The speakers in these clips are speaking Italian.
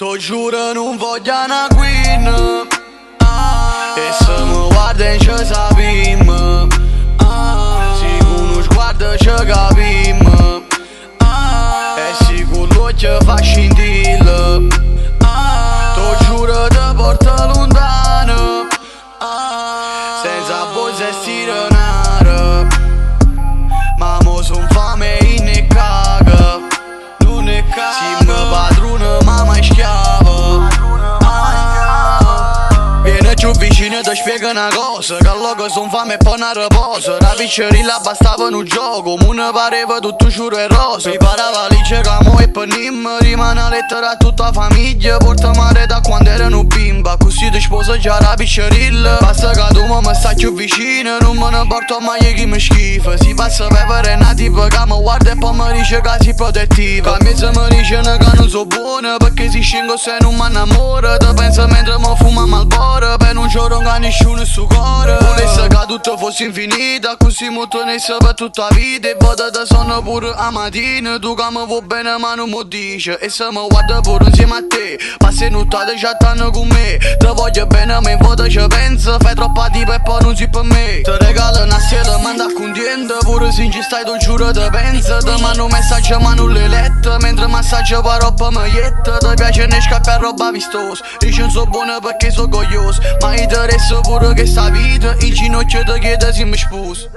T'o giuro non voglio una queen, e se mi guarda ci sapim, sigur nu sguardo ci capim, e sigur l'occhio fa scintille. T'o giuro te porto lontano, senza voce e sirenare, ma mo son fame e ne caga, non ne caga. Si mi padrone ma mai schiavo, viene giù vicino e ti spiego una cosa, che allora son fame e poi una riposa. La piccerilla bastava in un gioco, mo ne pareva tutto giuro e rosa. Mi parava lì che mo e per nim rimane una lettera a tutta la famiglia, porta mare da quando erano bimba, così ti sposa già la piccerilla. Basta che tu mi stai più vicino, non me ne porto mai chi mi schifa. Si passa per è una tipa che mi guarda e poi mi dice che si protettiva. Che mezzo mi dice che non so buona, perché si scingo se non mi innamora. Te pensa mentre mi fuma Malboro, per non giuro che nessuno è su cuore. Volesse che tutto fosse infinita, così mi tenesse per tutta la vita. E vado da sonno pure a mattina, tu che mi vuoi bene ma non mi dici. E se mi guarda pure insieme a te, passi nottate chattano con me. Te voglio bene ma in foto ci penso, fai troppa tipa e poi non si per me. Ti regalo una sera ma andai contenta, pure se ci stai tu giuro te penso. Ti mando un messaggio ma non le letto, mentre massaggio per roba maglietta. Ti piace ne scappi a roba vistosa, dici non so buona perché so goglioso, ma mi interessa pure che sta vita, in ginocchio ti chiede se mi sposo.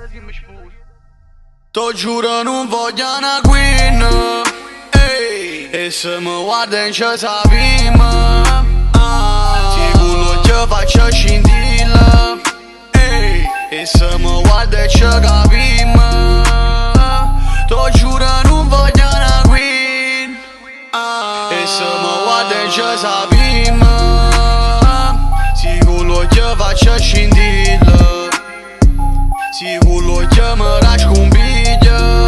T'o giuro non voglio una queen, e se mi guarda ci sapim, sigur l'occhio faccio scintille, e se mi guarda ci capim. T'o giuro non voglio una queen, e se mi guarda ci sapim, sigur l'occhio faccio scintille, sigur l'occhio mi rasco un biglio.